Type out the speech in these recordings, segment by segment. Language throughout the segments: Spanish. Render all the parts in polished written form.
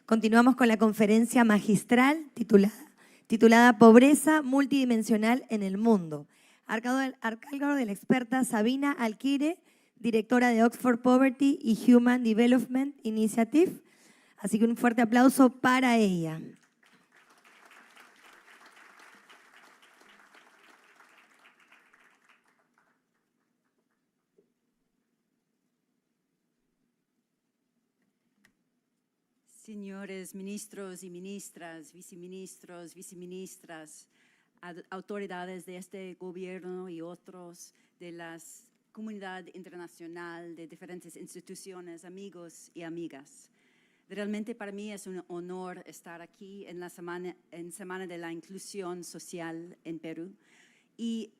Continuamos con la conferencia magistral titulada Pobreza multidimensional en el mundo, a cargo de la experta Sabina Alquire, directora de Oxford Poverty y Human Development Initiative. Así que un fuerte aplauso para ella. Señores ministros y ministras, viceministros, viceministras, autoridades de este gobierno y otros de la comunidad internacional, de diferentes instituciones, amigos y amigas. Realmente para mí es un honor estar aquí en la Semana de la Inclusión Social en Perú y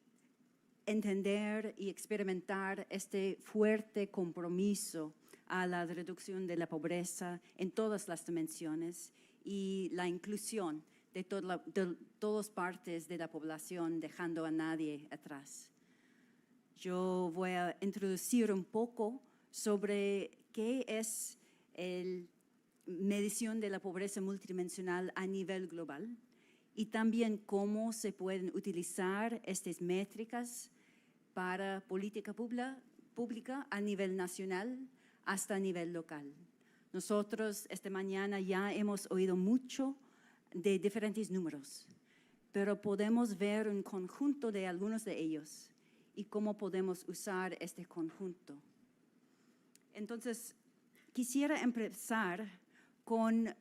entender y experimentar este fuerte compromiso a la reducción de la pobreza en todas las dimensiones y la inclusión de todas partes de la población, dejando a nadie atrás. Yo voy a introducir un poco sobre qué es la medición de la pobreza multidimensional a nivel global y también cómo se pueden utilizar estas métricas para política pública a nivel nacional hasta a nivel local. Nosotros esta mañana ya hemos oído mucho de diferentes números, pero podemos ver un conjunto de algunos de ellos y cómo podemos usar este conjunto. Entonces, quisiera empezar con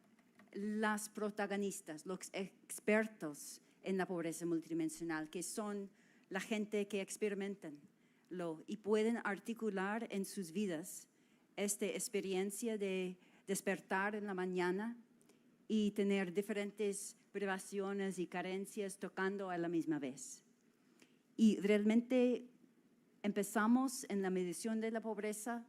las protagonistas, los expertos en la pobreza multidimensional, que son la gente que experimentan y pueden articular en sus vidas esta experiencia de despertar en la mañana y tener diferentes privaciones y carencias tocando a la misma vez. Y realmente empezamos en la medición de la pobreza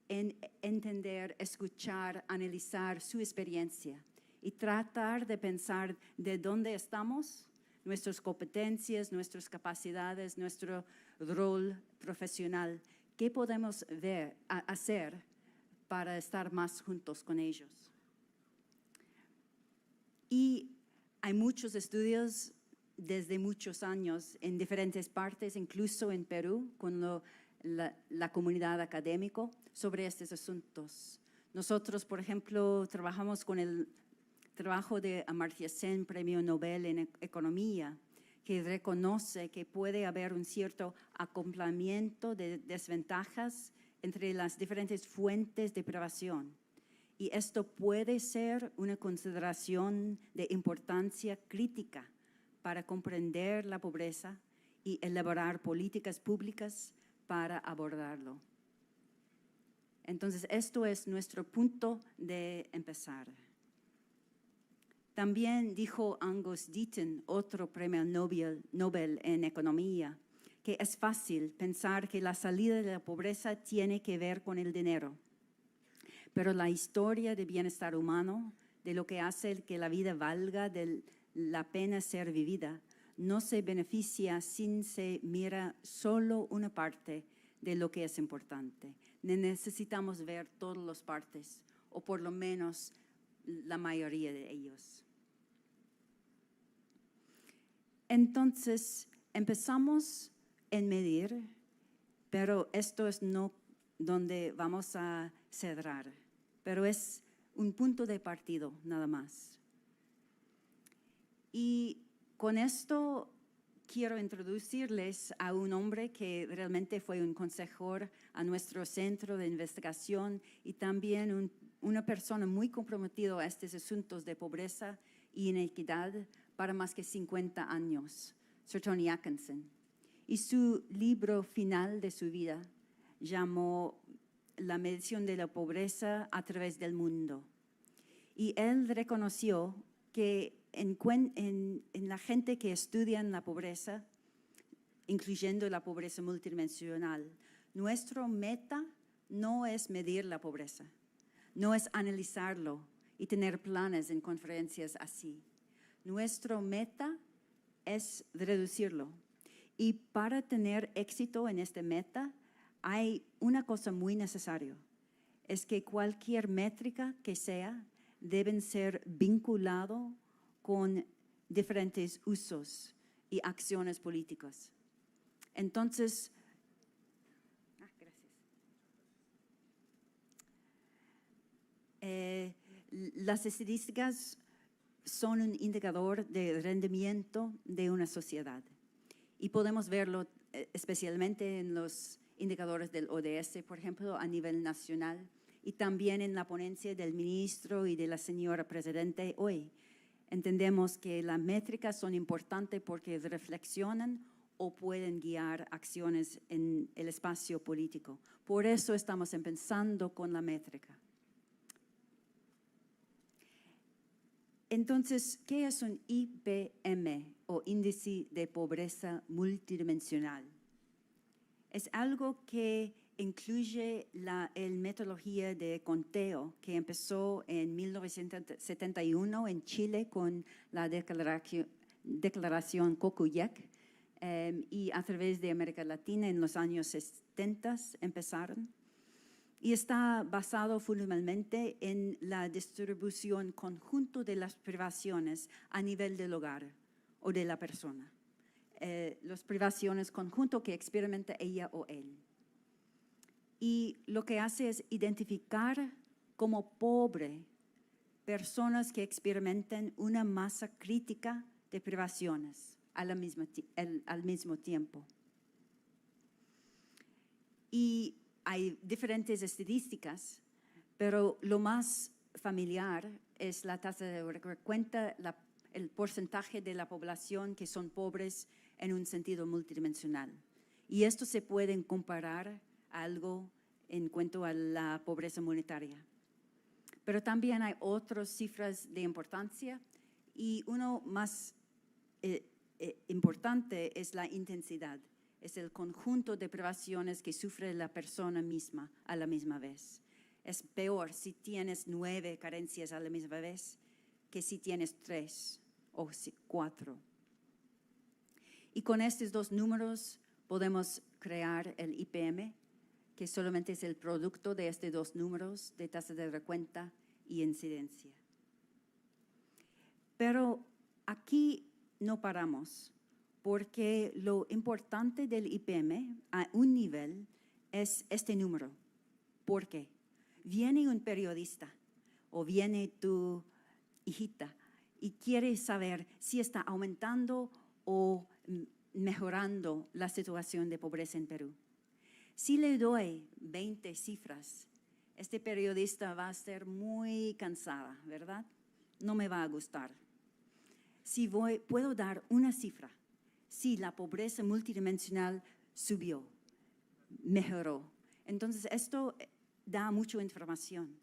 en entender, escuchar, analizar su experiencia y tratar de pensar de dónde estamos, nuestras competencias, nuestras capacidades, nuestro rol profesional, qué podemos hacer para estar más juntos con ellos. Y hay muchos estudios desde muchos años en diferentes partes, incluso en Perú, con la comunidad académica sobre estos asuntos. Nosotros, por ejemplo, trabajamos con el trabajo de Amartya Sen, Premio Nobel en Economía, que reconoce que puede haber un cierto acoplamiento de desventajas entre las diferentes fuentes de privación. Y esto puede ser una consideración de importancia crítica para comprender la pobreza y elaborar políticas públicas para abordarlo. Entonces, esto es nuestro punto de empezar. También dijo Angus Deaton, otro premio Nobel en Economía, que es fácil pensar que la salida de la pobreza tiene que ver con el dinero. Pero la historia del bienestar humano, de lo que hace que la vida valga la pena ser vivida, no se beneficia sin se mira solo una parte de lo que es importante. Necesitamos ver todas las partes, o por lo menos la mayoría de ellos. Entonces, empezamos en medir, pero esto es no donde vamos a cerrar, pero es un punto de partida nada más. Y con esto quiero introducirles a un hombre que realmente fue un consejero a nuestro centro de investigación y también una persona muy comprometida a estos asuntos de pobreza y inequidad para más que 50 años, Sir Tony Atkinson. Y su libro final de su vida llamó La medición de la pobreza a través del mundo. Y él reconoció que en la gente que estudia la pobreza, incluyendo la pobreza multidimensional, nuestra meta no es medir la pobreza, no es analizarlo y tener planes en conferencias así. Nuestra meta es reducirlo. Y para tener éxito en esta meta, hay una cosa muy necesaria, es que cualquier métrica que sea, deben ser vinculados con diferentes usos y acciones políticas. Entonces, las estadísticas son un indicador de rendimiento de una sociedad y podemos verlo especialmente en los indicadores del ODS, por ejemplo, a nivel nacional y también en la ponencia del ministro y de la señora presidente hoy. Entendemos que las métricas son importantes porque reflexionan o pueden guiar acciones en el espacio político. Por eso estamos empezando con la métrica. Entonces, ¿qué es un IPM o índice de pobreza multidimensional? Es algo que incluye la metodología de conteo que empezó en 1971 en Chile con la declaración Cocoyoc y a través de América Latina en los años 70 empezaron. Y está basado fundamentalmente en la distribución conjunto de las privaciones a nivel del hogar o de la persona. Las privaciones conjunto que experimenta ella o él. Y lo que hace es identificar como pobre personas que experimentan una masa crítica de privaciones al mismo tiempo. Y hay diferentes estadísticas, pero lo más familiar es la tasa de cuenta, el porcentaje de la población que son pobres en un sentido multidimensional. Y esto se puede comparar a algo en cuanto a la pobreza monetaria. Pero también hay otras cifras de importancia y uno más importante es la intensidad. Es el conjunto de privaciones que sufre la persona misma a la misma vez. Es peor si tienes 9 carencias a la misma vez que si tienes 3 o 4. Y con estos dos números podemos crear el IPM, que solamente es el producto de estos dos números de tasa de recuenta y incidencia. Pero aquí no paramos, porque lo importante del IPM a un nivel es este número. ¿Por qué? Viene un periodista o viene tu hijita y quiere saber si está aumentando o mejorando la situación de pobreza en Perú. Si le doy 20 cifras, este periodista va a estar muy cansada, ¿verdad? No me va a gustar. Si puedo dar una cifra, si la pobreza multidimensional subió, mejoró. Entonces, esto da mucha información.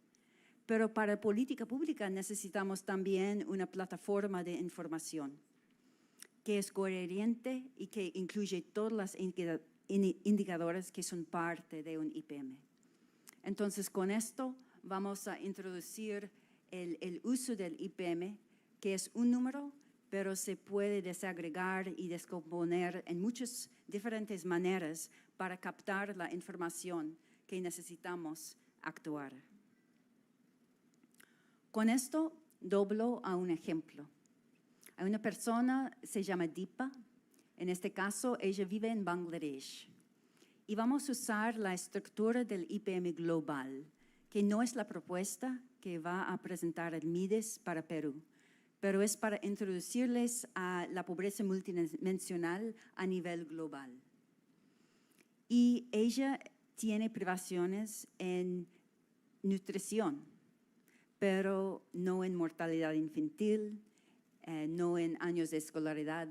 Pero para política pública necesitamos también una plataforma de información que es coherente y que incluye todas las indicadores que son parte de un IPM. Entonces, con esto vamos a introducir el uso del IPM, que es un número, pero se puede desagregar y descomponer en muchas diferentes maneras para captar la información que necesitamos actuar. Con esto doblo a un ejemplo. Hay una persona, se llama Deepa. En este caso, ella vive en Bangladesh. Y vamos a usar la estructura del IPM global, que no es la propuesta que va a presentar el MIDES para Perú, pero es para introducirles a la pobreza multidimensional a nivel global. Y ella tiene privaciones en nutrición, pero no en mortalidad infantil, no en años de escolaridad,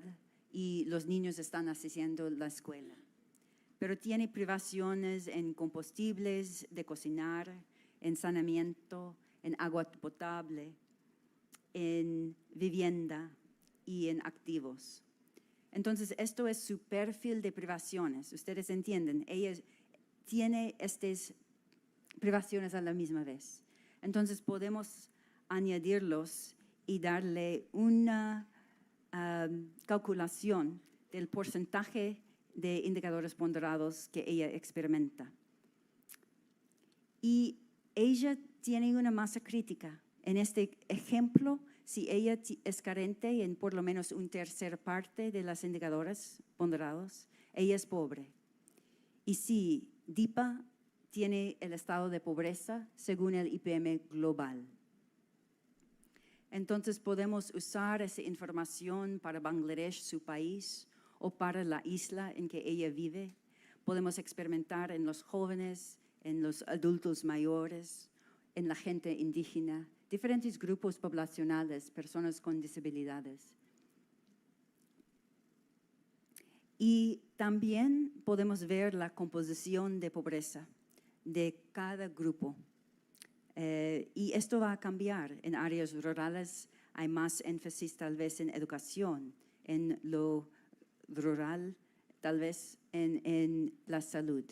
y los niños están asistiendo a la escuela. Pero tiene privaciones en combustibles de cocinar, en saneamiento, en agua potable, en vivienda y en activos. Entonces, esto es su perfil de privaciones. Ustedes entienden, ella tiene estas privaciones a la misma vez. Entonces, podemos añadirlos y darle una calculación del porcentaje de indicadores ponderados que ella experimenta. Y ella tiene una masa crítica En este ejemplo, si ella es carente en por lo menos un tercer parte de las indicadoras ponderados, ella es pobre. Y si DIPA tiene el estado de pobreza según el IPM global. Entonces podemos usar esa información para Bangladesh, su país, o para la isla en que ella vive. Podemos experimentar en los jóvenes, en los adultos mayores, en la gente indígena, diferentes grupos poblacionales, personas con disabilidades. Y también podemos ver la composición de pobreza de cada grupo. Y esto va a cambiar. En áreas rurales hay más énfasis tal vez en educación, en lo rural, tal vez en la salud.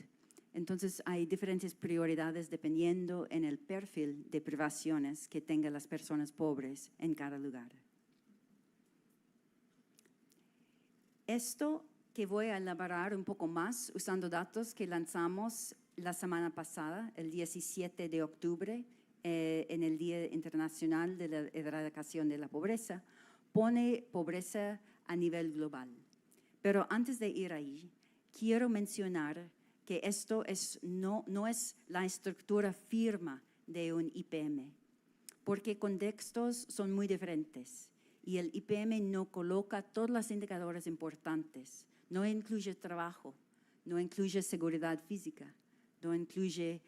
Entonces hay diferentes prioridades dependiendo en el perfil de privaciones que tengan las personas pobres en cada lugar. Esto que voy a elaborar un poco más usando datos que lanzamos la semana pasada, el 17 de octubre, en el Día Internacional de la Erradicación de la Pobreza, pone pobreza a nivel global. Pero antes de ir ahí, quiero mencionar que esto no es la estructura firme de un IPM, porque contextos son muy diferentes y el IPM no coloca todos los indicadores importantes, no incluye trabajo, no incluye seguridad física, no incluye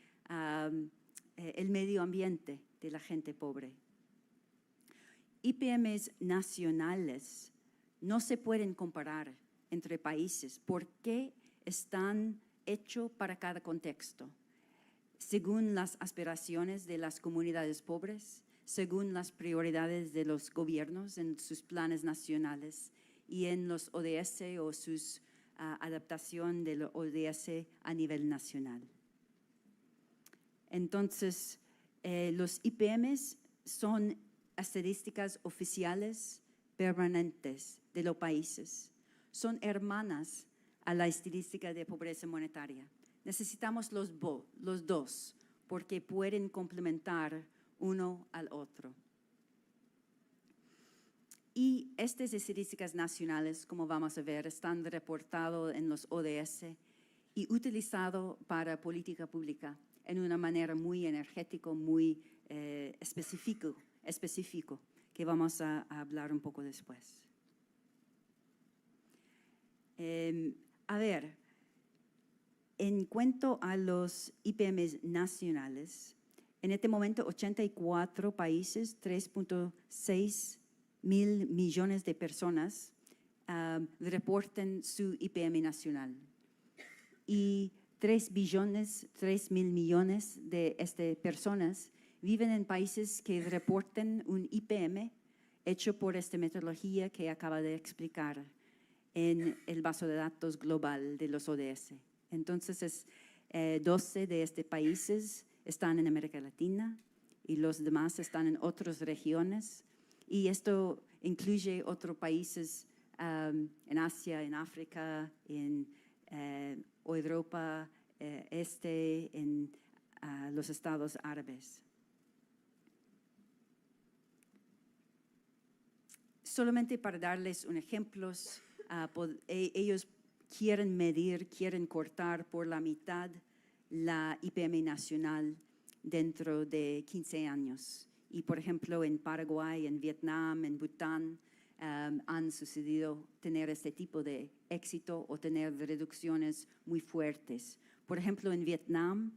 el medio ambiente de la gente pobre. IPMs nacionales no se pueden comparar entre países porque están hechos para cada contexto, según las aspiraciones de las comunidades pobres, según las prioridades de los gobiernos en sus planes nacionales y en los ODS o sus adaptación de los ODS a nivel nacional. Entonces, los IPMs son estadísticas oficiales permanentes de los países. Son hermanas a la estadística de pobreza monetaria. Necesitamos los dos porque pueden complementar uno al otro. Y estas estadísticas nacionales, como vamos a ver, están reportadas en los ODS y utilizadas para política pública en una manera muy energética, muy específico, que vamos a hablar un poco después. A ver, en cuanto a los IPMs nacionales, en este momento 84 países, 3.6 mil millones de personas reportan su IPM nacional. Y 3 mil millones de estas personas viven en países que reportan un IPM hecho por esta metodología que acaba de explicar en el base de datos global de los ODS. Entonces, 12 de estos países están en América Latina y los demás están en otras regiones. Y esto incluye otros países en Asia, en África, en Europa, en los Estados Árabes. Solamente para darles un ejemplo, ellos quieren medir, quieren cortar por la mitad la IPM nacional dentro de 15 años. Y por ejemplo, en Paraguay, en Vietnam, en Bután, han sucedido tener este tipo de éxito o tener reducciones muy fuertes. Por ejemplo, en Vietnam,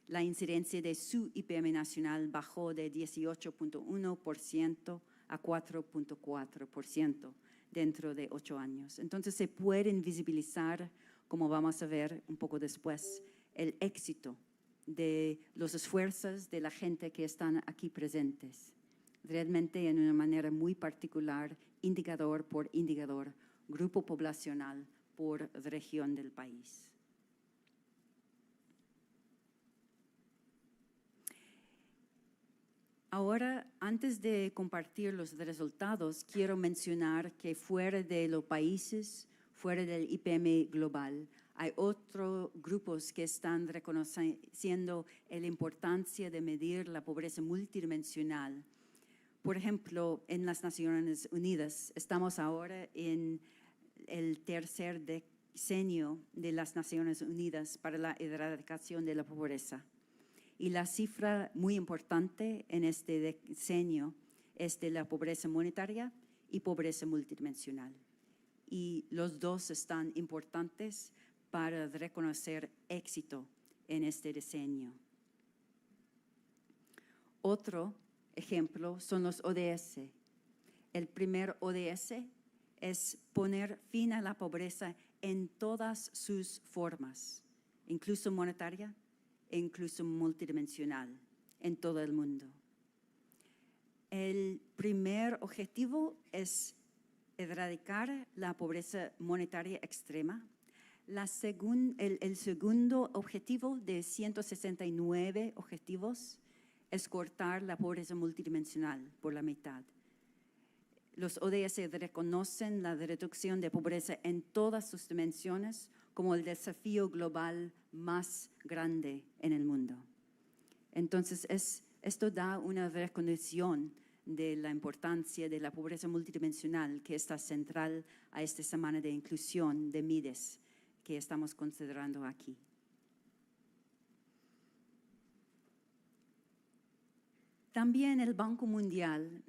la incidencia de su IPM nacional bajó de 18.1% a 4.4% dentro de 8 años. Entonces se pueden visibilizar, como vamos a ver un poco después, el éxito de los esfuerzos de la gente que están aquí presentes, realmente en una manera muy particular, indicador por indicador, grupo poblacional por región del país. Ahora, antes de compartir los resultados, quiero mencionar que fuera de los países, fuera del IPM global, hay otros grupos que están reconociendo la importancia de medir la pobreza multidimensional Por ejemplo, en las Naciones Unidas, estamos ahora en el tercer decenio de las Naciones Unidas para la erradicación de la pobreza. Y la cifra muy importante en este decenio es de la pobreza monetaria y pobreza multidimensional. Y los dos están importantes para reconocer éxito en este decenio. Otro ejemplo son los ODS. El primer ODS es poner fin a la pobreza en todas sus formas, incluso monetaria e incluso multidimensional, en todo el mundo. El primer objetivo es erradicar la pobreza monetaria extrema. El segundo objetivo de 169 objetivos es cortar la pobreza multidimensional por la mitad. Los ODS reconocen la reducción de pobreza en todas sus dimensiones como el desafío global más grande en el mundo. Entonces, esto da una recognición de la importancia de la pobreza multidimensional que está central a esta semana de inclusión de MIDES que estamos considerando aquí. También el Banco Mundial,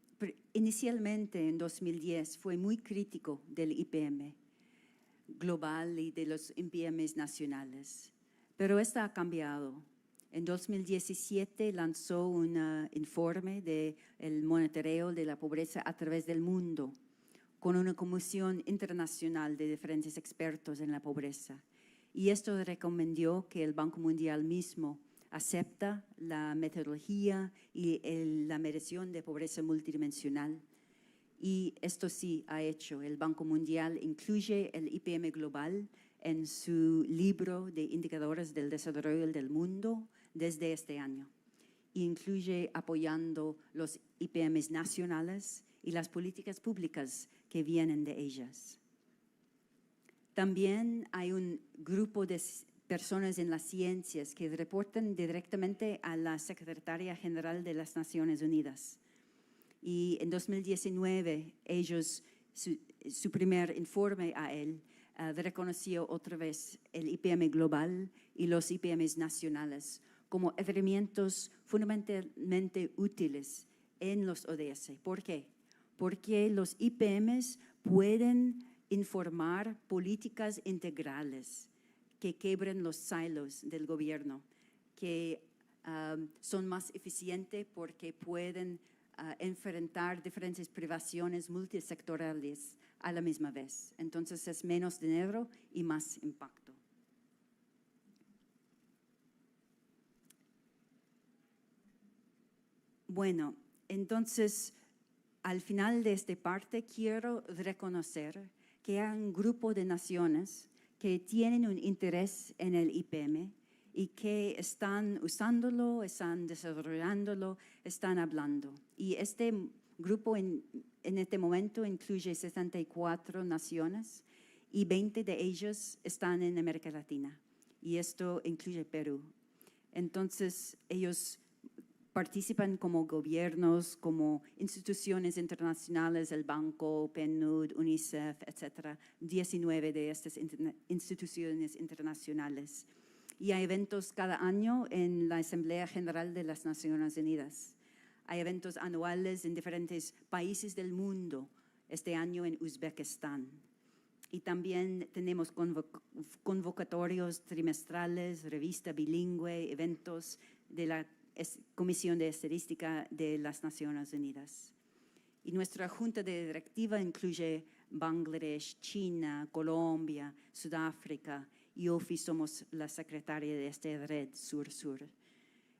inicialmente en 2010, fue muy crítico del IPM global y de los IPMs nacionales, pero esto ha cambiado. En 2017 lanzó un informe del monitoreo de la pobreza a través del mundo, con una comisión internacional de diferentes expertos en la pobreza. Y esto recomendó que el Banco Mundial mismo acepta la metodología y la medición de pobreza multidimensional. Y esto sí ha hecho. El Banco Mundial incluye el IPM global en su libro de indicadores del desarrollo del mundo desde este año. Y incluye apoyando los IPMs nacionales y las políticas públicas que vienen de ellas. También hay un grupo de personas en las ciencias que reportan directamente a la Secretaria General de las Naciones Unidas. Y en 2019, ellos, su primer informe a él, reconoció otra vez el IPM global y los IPMs nacionales como herramientas fundamentalmente útiles en los ODS. ¿Por qué? Porque los IPMs pueden informar políticas integrales que quebren los silos del gobierno, que son más eficientes porque pueden enfrentar diferentes privaciones multisectoriales a la misma vez. Entonces es menos dinero y más impacto. Bueno, entonces al final de esta parte quiero reconocer que hay un grupo de naciones que tienen un interés en el IPM y que están usándolo, están desarrollándolo, están hablando. Y este grupo en este momento incluye 64 naciones y 20 de ellos están en América Latina. Y esto incluye Perú. Entonces, ellos participan como gobiernos, como instituciones internacionales, el Banco, PNUD, UNICEF, etc. 19 de estas instituciones internacionales. Y hay eventos cada año en la Asamblea General de las Naciones Unidas. Hay eventos anuales en diferentes países del mundo, este año en Uzbekistán. Y también tenemos convocatorios trimestrales, revista bilingüe, eventos de la Comisión de Estadística de las Naciones Unidas. Y nuestra junta de directiva incluye Bangladesh, China, Colombia, Sudáfrica, y OFI somos la secretaria de esta red Sur-Sur.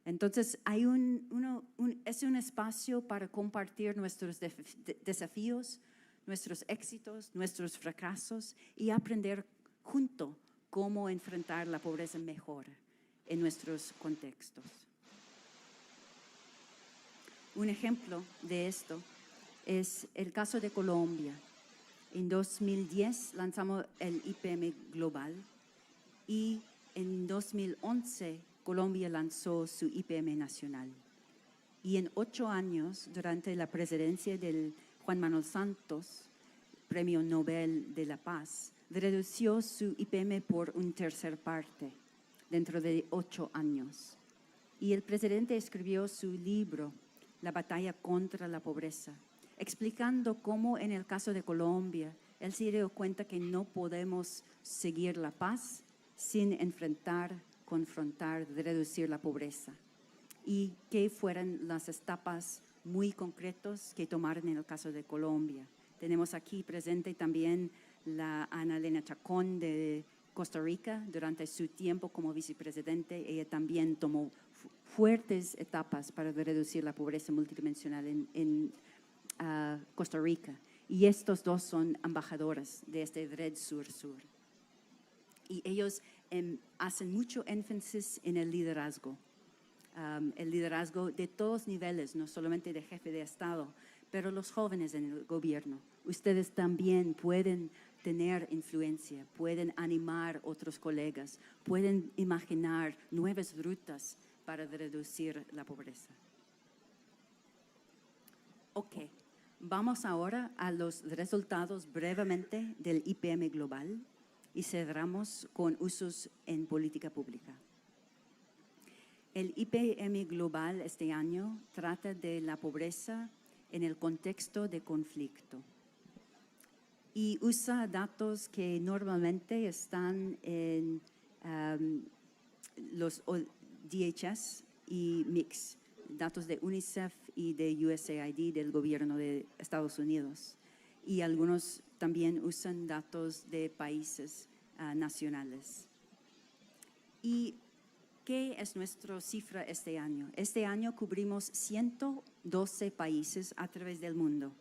Entonces, hay es un espacio para compartir nuestros desafíos, nuestros éxitos, nuestros fracasos y aprender junto cómo enfrentar la pobreza mejor en nuestros contextos. Un ejemplo de esto es el caso de Colombia. En 2010 lanzamos el IPM global y en 2011 Colombia lanzó su IPM nacional. Y en 8 años, durante la presidencia del Juan Manuel Santos, Premio Nobel de la Paz, redució su IPM por un tercer parte dentro de 8 años. Y el presidente escribió su libro, La batalla contra la pobreza, explicando cómo en el caso de Colombia, él se dio cuenta que no podemos seguir la paz sin enfrentar, confrontar, reducir la pobreza. Y que fueran las etapas muy concretas que tomaron en el caso de Colombia. Tenemos aquí presente también la Ana Elena Chacón de Costa Rica. Durante su tiempo como vicepresidente, ella también tomó fuertes etapas para reducir la pobreza multidimensional en Costa Rica. Y estos dos son embajadores de este Red Sur-Sur. Y ellos hacen mucho énfasis en el liderazgo de todos niveles, no solamente de jefe de Estado, pero los jóvenes en el gobierno. Ustedes también pueden tener influencia, pueden animar otros colegas, pueden imaginar nuevas rutas para reducir la pobreza. Ok, vamos ahora a los resultados brevemente del IPM global y cerramos con usos en política pública. El IPM global este año trata de la pobreza en el contexto de conflicto y usa datos que normalmente están en los DHS y MIX, datos de UNICEF y de USAID del gobierno de Estados Unidos. Y algunos también usan datos de países nacionales. ¿Y qué es nuestra cifra este año? Este año cubrimos 112 países a través del mundo.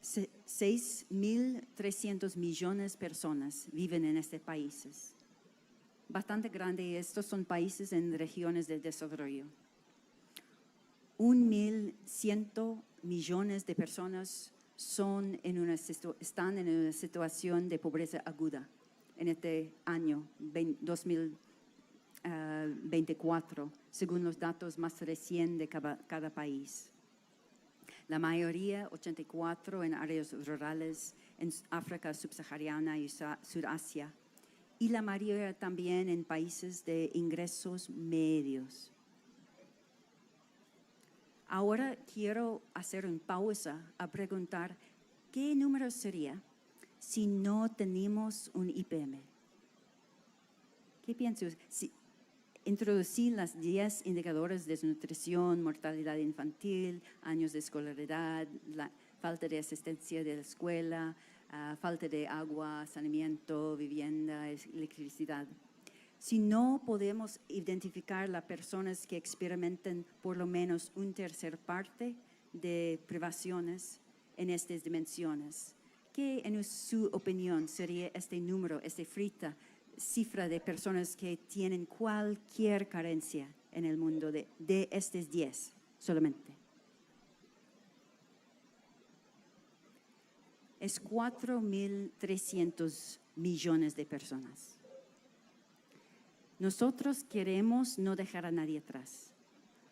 6.300 millones de personas viven en estos países. Bastante grande, y estos son países en regiones de desarrollo. 1.100 millones de personas están en una situación de pobreza aguda en este año 2024, según los datos más recientes de cada país. La mayoría, 84, en áreas rurales, en África subsahariana y Surasia, y la mayoría también en países de ingresos medios. Ahora quiero hacer una pausa a preguntar qué número sería si no tenemos un IPM. ¿Qué piensas? Si introducir las 10 indicadores de desnutrición, mortalidad infantil, años de escolaridad, la falta de asistencia de la escuela, falta de agua, saneamiento, vivienda, electricidad. Si no podemos identificar las personas que experimentan por lo menos una tercera parte de privaciones en estas dimensiones, ¿qué en su opinión sería este número, esta cifra de personas que tienen cualquier carencia en el mundo de estos 10 solamente? Es 4.300 millones de personas. Nosotros queremos no dejar a nadie atrás.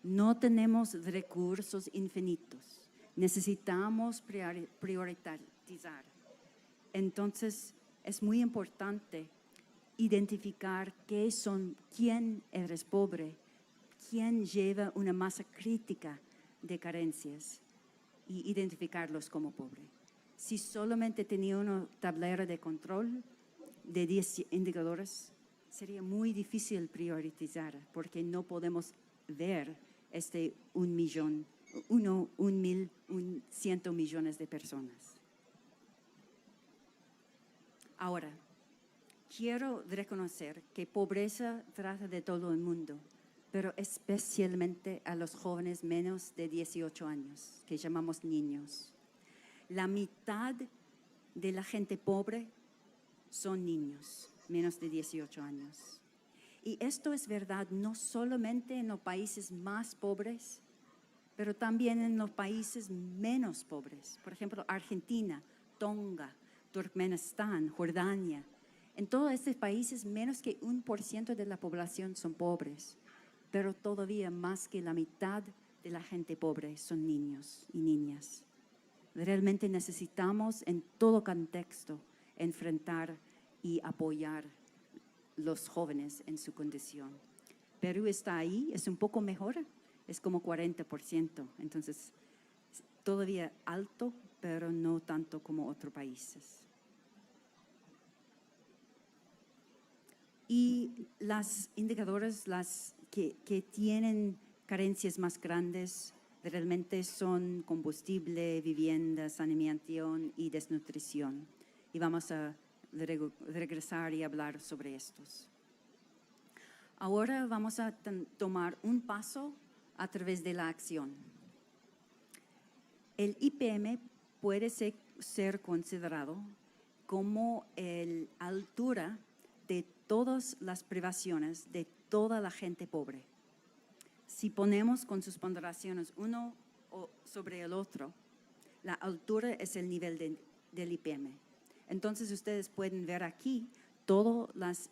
No tenemos recursos infinitos. Necesitamos priorizar. Entonces, es muy importante identificar quién es pobre, quién lleva una masa crítica de carencias y identificarlos como pobres. Si solamente tenía una tablera de control de 10 indicadores, sería muy difícil priorizar porque no podemos ver 1.100 millones de personas. Ahora, quiero reconocer que pobreza trata de todo el mundo, pero especialmente a los jóvenes menos de 18 años, que llamamos niños. La mitad de la gente pobre son niños, menos de 18 años. Y esto es verdad no solamente en los países más pobres, pero también en los países menos pobres. Por ejemplo, Argentina, Tonga, Turkmenistán, Jordania. En todos estos países, menos que 1% de la población son pobres, pero todavía más que la mitad de la gente pobre son niños y niñas. Realmente necesitamos en todo contexto enfrentar y apoyar los jóvenes en su condición. Perú está ahí, es un poco mejor, es como 40%, entonces todavía alto, pero no tanto como otros países. Y las indicadoras que tienen carencias más grandes realmente son combustible, vivienda, saneamiento y desnutrición. Y vamos a regresar y hablar sobre estos. Ahora vamos a tomar un paso a través de la acción. El IPM puede ser considerado como la altura de todas las privaciones de toda la gente pobre. Si ponemos con sus ponderaciones uno sobre el otro, la altura es el nivel del IPM. Entonces ustedes pueden ver aquí todas las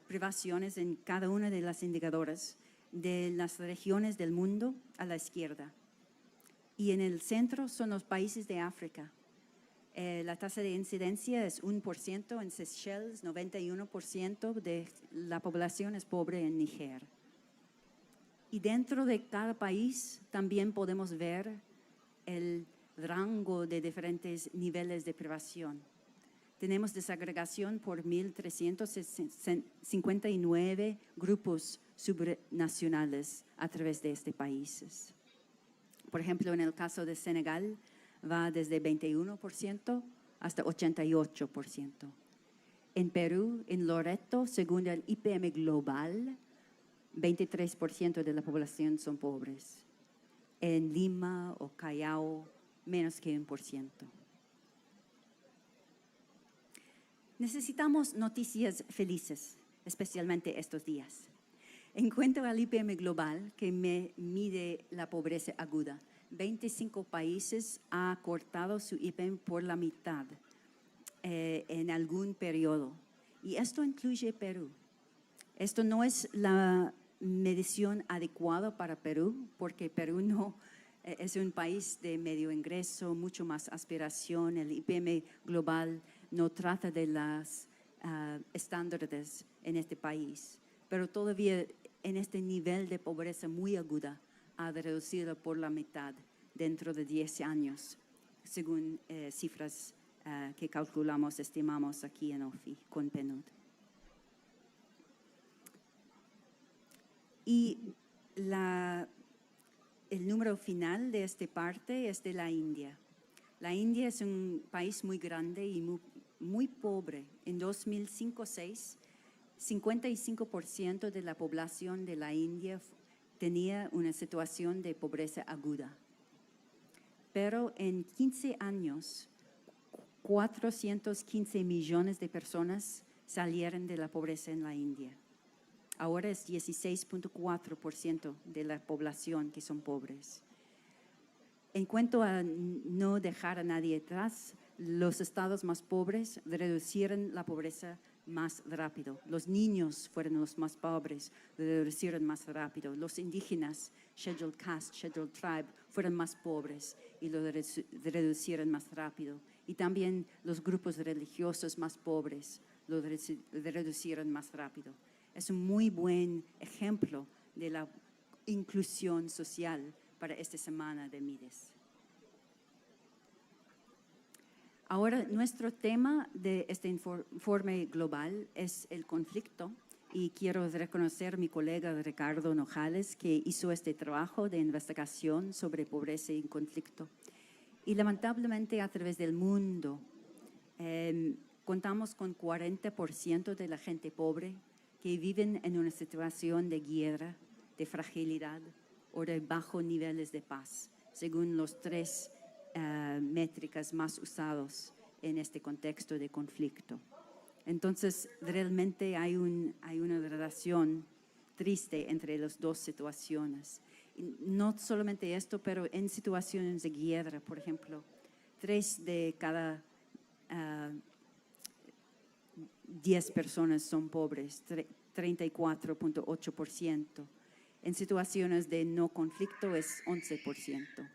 privaciones en cada una de las indicadoras de las regiones del mundo a la izquierda. Y en el centro son los países de África. La tasa de incidencia es 1% en Seychelles, 91% de la población es pobre en Níger. Y dentro de cada país también podemos ver el rango de diferentes niveles de privación. Tenemos desagregación por 1.359 grupos subnacionales a través de estos países. Por ejemplo, en el caso de Senegal, va desde 21% hasta 88%. En Perú, en Loreto, según el IPM global, 23% de la población son pobres. En Lima o Callao, menos que 1%. Necesitamos noticias felices, especialmente estos días. En cuanto al IPM global, que mide la pobreza aguda, 25 países han cortado su IPM por la mitad en algún periodo. Y esto incluye Perú. Esto no es la medición adecuada para Perú, porque Perú no es un país de medio ingreso, mucho más aspiración. El IPM global no trata de los estándares en este país, pero todavía en este nivel de pobreza muy aguda ha reducido por la mitad dentro de 10 años, según cifras que calculamos, estimamos aquí en OFI con PNUD. Y el número final de esta parte es de la India. La India es un país muy grande y muy pobre. En 2005-06, 55% de la población de la India tenía una situación de pobreza aguda. Pero en 15 años, 415 millones de personas salieron de la pobreza en la India. Ahora es 16.4% de la población que son pobres. En cuanto a no dejar a nadie atrás, los estados más pobres reducieron la pobreza más rápido. Los niños fueron los más pobres, reducieron más rápido. Los indígenas, Scheduled Caste, Scheduled Tribe, fueron más pobres y lo reducieron más rápido. Y también los grupos religiosos más pobres lo reducieron más rápido. Es un muy buen ejemplo de la inclusión social para esta semana de Mides. Ahora, nuestro tema de este informe global es el conflicto y quiero reconocer a mi colega Ricardo Nojales que hizo este trabajo de investigación sobre pobreza y conflicto. Y lamentablemente a través del mundo contamos con 40% de la gente pobre que viven en una situación de guerra, de fragilidad o de bajos niveles de paz, según los 3 métricas más usados en este contexto de conflicto. Entonces, realmente hay una relación triste entre las dos situaciones. Y no solamente esto, pero en situaciones de guerra, por ejemplo, 3 de cada 10 personas son pobres, 34.8%. En situaciones de no conflicto es 11%.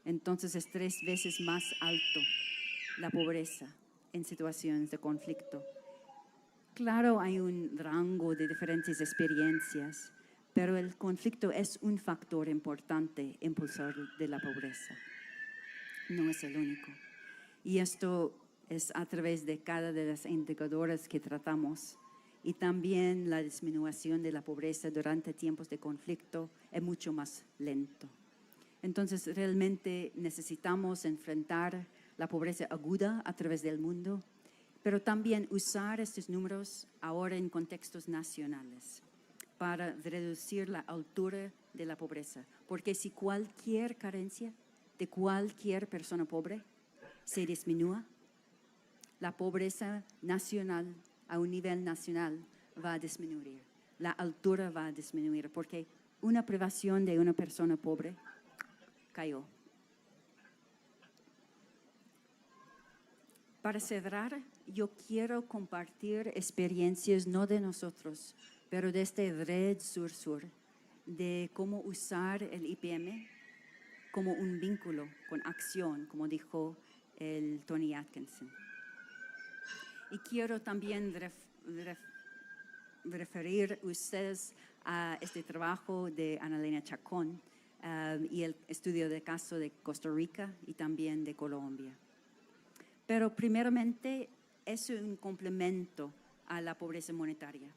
Entonces es 3 veces más alto la pobreza en situaciones de conflicto. Claro, hay un rango de diferentes experiencias, pero el conflicto es un factor importante impulsor de la pobreza. No es el único. Y esto es a través de cada de las indicadores que tratamos. Y también la disminución de la pobreza durante tiempos de conflicto es mucho más lento. Entonces, realmente necesitamos enfrentar la pobreza aguda a través del mundo, pero también usar estos números ahora en contextos nacionales para reducir la altura de la pobreza. Porque si cualquier carencia de cualquier persona pobre se disminúa, la pobreza nacional a un nivel nacional va a disminuir. La altura va a disminuir porque una privación de una persona pobre cayó. Para cerrar, yo quiero compartir experiencias no de nosotros, pero de esta red sur-sur, de cómo usar el IPM como un vínculo con acción, como dijo el Tony Atkinson. Y quiero también referir ustedes a este trabajo de Ana Elena Chacón y el estudio de caso de Costa Rica y también de Colombia. Pero primeramente es un complemento a la pobreza monetaria.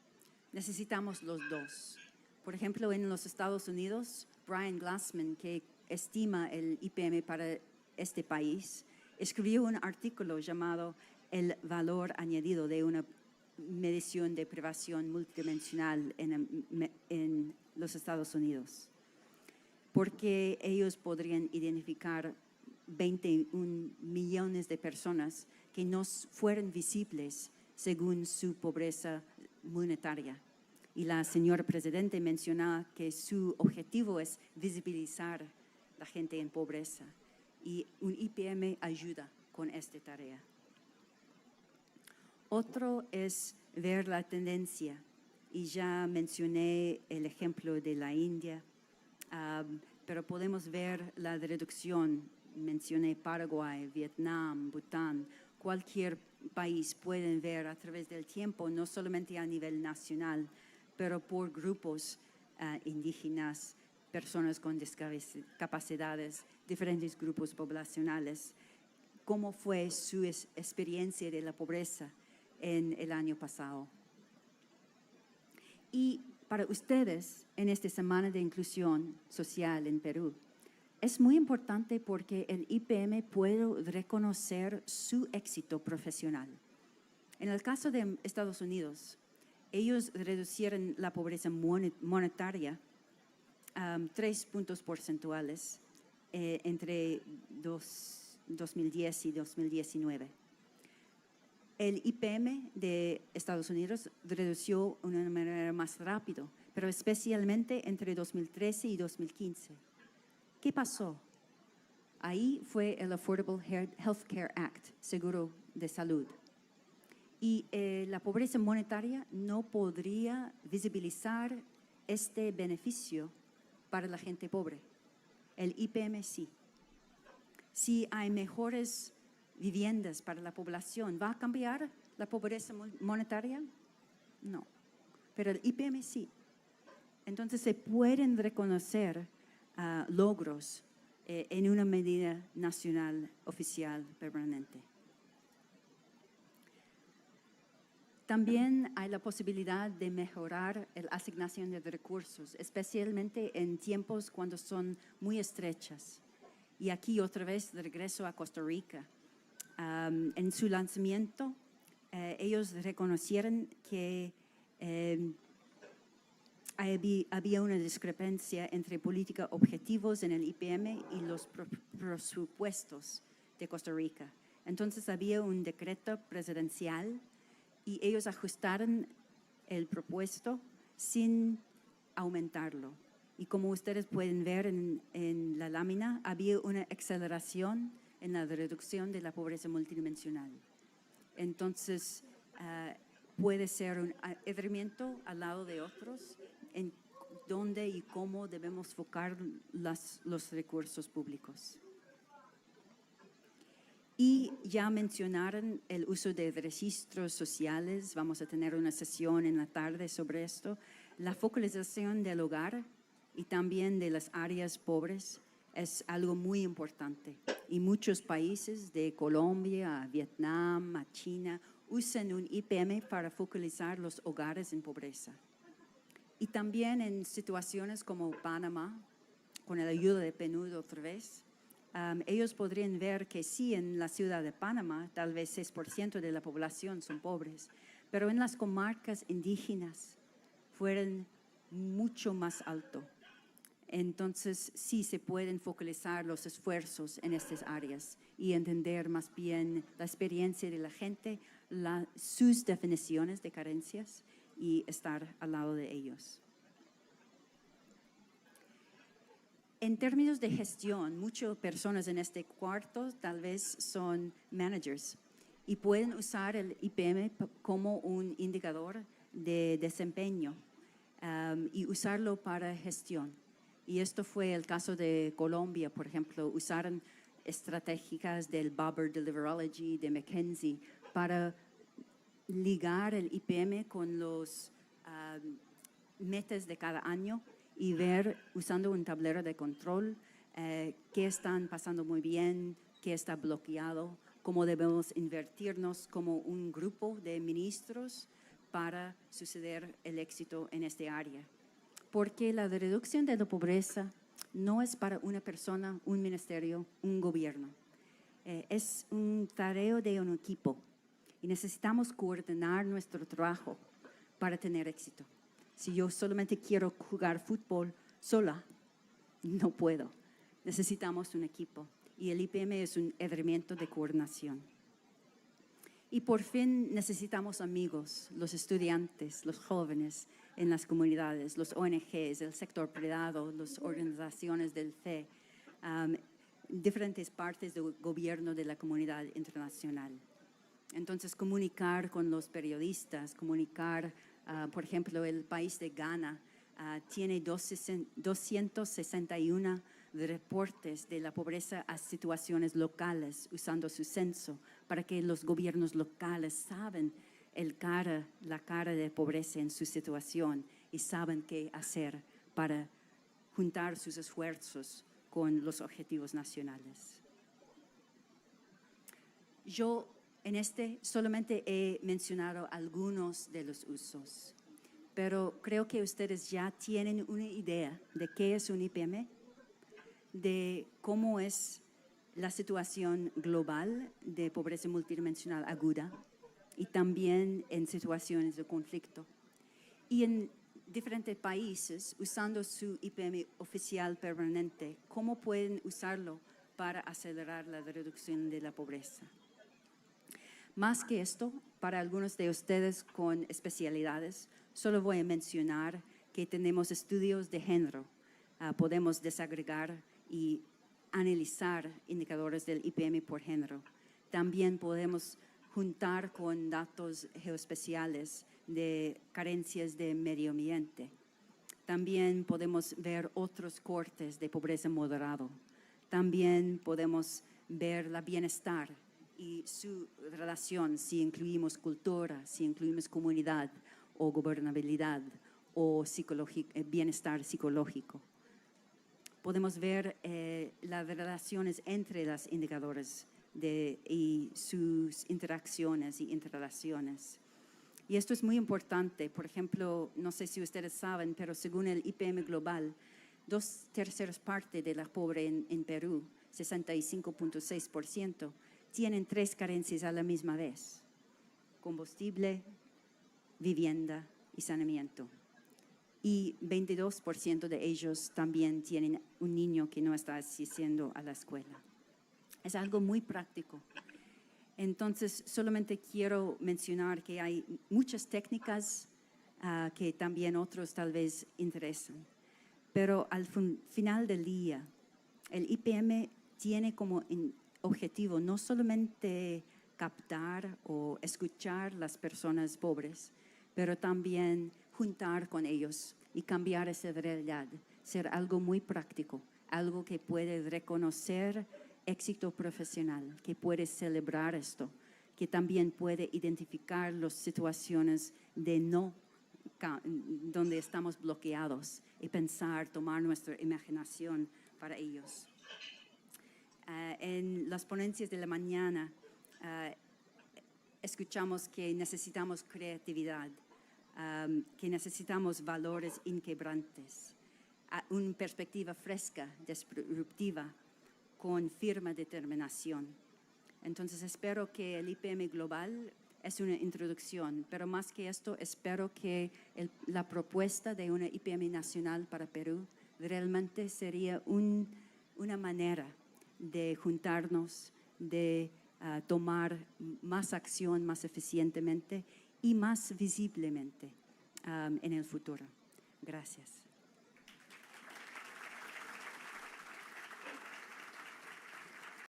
Necesitamos los dos. Por ejemplo, en los Estados Unidos, Brian Glassman, que estima el IPM para este país, escribió un artículo llamado El valor añadido de una medición de privación multidimensional en los Estados Unidos, porque ellos podrían identificar 21 millones de personas que no fueran visibles según su pobreza monetaria. Y la señora presidenta mencionaba que su objetivo es visibilizar la gente en pobreza. Y un IPM ayuda con esta tarea. Otro es ver la tendencia. Y ya mencioné el ejemplo de la India, pero podemos ver la reducción. Mencioné Paraguay, Vietnam, Bután. Cualquier país pueden ver a través del tiempo, no solamente a nivel nacional, pero por grupos indígenas, personas con discapacidades, diferentes grupos poblacionales, cómo fue su experiencia de la pobreza en el año pasado. Y para ustedes, en esta Semana de Inclusión Social en Perú, es muy importante porque el IPM puede reconocer su éxito profesional. En el caso de Estados Unidos, ellos reducieron la pobreza monetaria 3 puntos porcentuales entre 2010 y 2019. El IPM de Estados Unidos redució de una manera más rápida, pero especialmente entre 2013 y 2015. ¿Qué pasó? Ahí fue el Affordable Health Care Act, seguro de salud. Y la pobreza monetaria no podría visibilizar este beneficio para la gente pobre. El IPM sí. Si hay mejores viviendas para la población, ¿va a cambiar la pobreza monetaria? No. Pero el IPM sí. Entonces se pueden reconocer logros en una medida nacional oficial permanente. También hay la posibilidad de mejorar la asignación de recursos, especialmente en tiempos cuando son muy estrechas. Y aquí otra vez regreso a Costa Rica. En su lanzamiento, ellos reconocieron que había una discrepancia entre política objetivos en el IPM y los presupuestos de Costa Rica. Entonces había un decreto presidencial y ellos ajustaron el propuesto sin aumentarlo. Y como ustedes pueden ver en la lámina, había una aceleración en la reducción de la pobreza multidimensional. Entonces, puede ser un herramienta al lado de otros dónde y cómo debemos enfocar los recursos públicos. Y ya mencionaron el uso de registros sociales. Vamos a tener una sesión en la tarde sobre esto. La focalización del hogar y también de las áreas pobres es algo muy importante. Y muchos países, de Colombia a Vietnam a China, usan un IPM para focalizar los hogares en pobreza. Y también en situaciones como Panamá, con la ayuda de PNUD otra vez, ellos podrían ver que sí, en la ciudad de Panamá, tal vez 6% de la población son pobres, pero en las comarcas indígenas fueron mucho más alto. Entonces, sí se pueden focalizar los esfuerzos en estas áreas y entender más bien la experiencia de la gente, sus definiciones de carencias y estar al lado de ellos. En términos de gestión, muchas personas en este cuarto tal vez son managers y pueden usar el IPM como un indicador de desempeño y usarlo para gestión. Y esto fue el caso de Colombia, por ejemplo, usaron estratégicas del Barber Deliverology, de McKinsey, para ligar el IPM con los metas de cada año y ver, usando un tablero de control, qué están pasando muy bien, qué está bloqueado, cómo debemos invertirnos como un grupo de ministros para suceder el éxito en este área. Porque la reducción de la pobreza no es para una persona, un ministerio, un gobierno. Es un tarea de un equipo y necesitamos coordinar nuestro trabajo para tener éxito. Si yo solamente quiero jugar fútbol sola, no puedo. Necesitamos un equipo y el IPM es un herramienta de coordinación. Y por fin necesitamos amigos, los estudiantes, los jóvenes en las comunidades, los ONGs, el sector privado, las organizaciones del FE, diferentes partes del gobierno de la comunidad internacional. Entonces, comunicar con los periodistas, comunicar, por ejemplo, el país de Ghana tiene 261 reportes de la pobreza a situaciones locales usando su censo para que los gobiernos locales saben la cara de pobreza en su situación y saben qué hacer para juntar sus esfuerzos con los objetivos nacionales. Yo solamente he mencionado algunos de los usos, pero creo que ustedes ya tienen una idea de qué es un IPM, de cómo es la situación global de pobreza multidimensional aguda y también en situaciones de conflicto. Y en diferentes países, usando su IPM oficial permanente, ¿cómo pueden usarlo para acelerar la reducción de la pobreza? Más que esto, para algunos de ustedes con especialidades, solo voy a mencionar que tenemos estudios de género. Podemos desagregar y analizar indicadores del IPM por género. También podemos juntar con datos geoespeciales de carencias de medio ambiente. También podemos ver otros cortes de pobreza moderado. También podemos ver el bienestar y su relación, si incluimos cultura, si incluimos comunidad o gobernabilidad o bienestar psicológico. Podemos ver las relaciones entre los indicadores y sus interacciones y interrelaciones. Y esto es muy importante. Por ejemplo, no sé si ustedes saben, pero según el IPM global, 2/3 partes de la pobreza en Perú, 65.6%, tienen 3 carencias a la misma vez: combustible, vivienda y saneamiento. Y 22% de ellos también tienen un niño que no está asistiendo a la escuela. Es algo muy práctico. Entonces, solamente quiero mencionar que hay muchas técnicas que también otros tal vez interesan. Pero al final del día, el IPM tiene como objetivo no solamente captar o escuchar las personas pobres, pero también juntar con ellos y cambiar esa realidad, ser algo muy práctico, algo que puede reconocer éxito profesional, que puede celebrar esto, que también puede identificar las situaciones de donde estamos bloqueados y pensar, tomar nuestra imaginación para ellos. En las ponencias de la mañana escuchamos que necesitamos creatividad, que necesitamos valores inquebrantes, una perspectiva fresca, disruptiva, con firme determinación. Entonces espero que el IPM Global es una introducción, pero más que esto, espero que la propuesta de una IPM nacional para Perú realmente sería una manera de juntarnos, de tomar más acción más eficientemente y más visiblemente en el futuro. Gracias.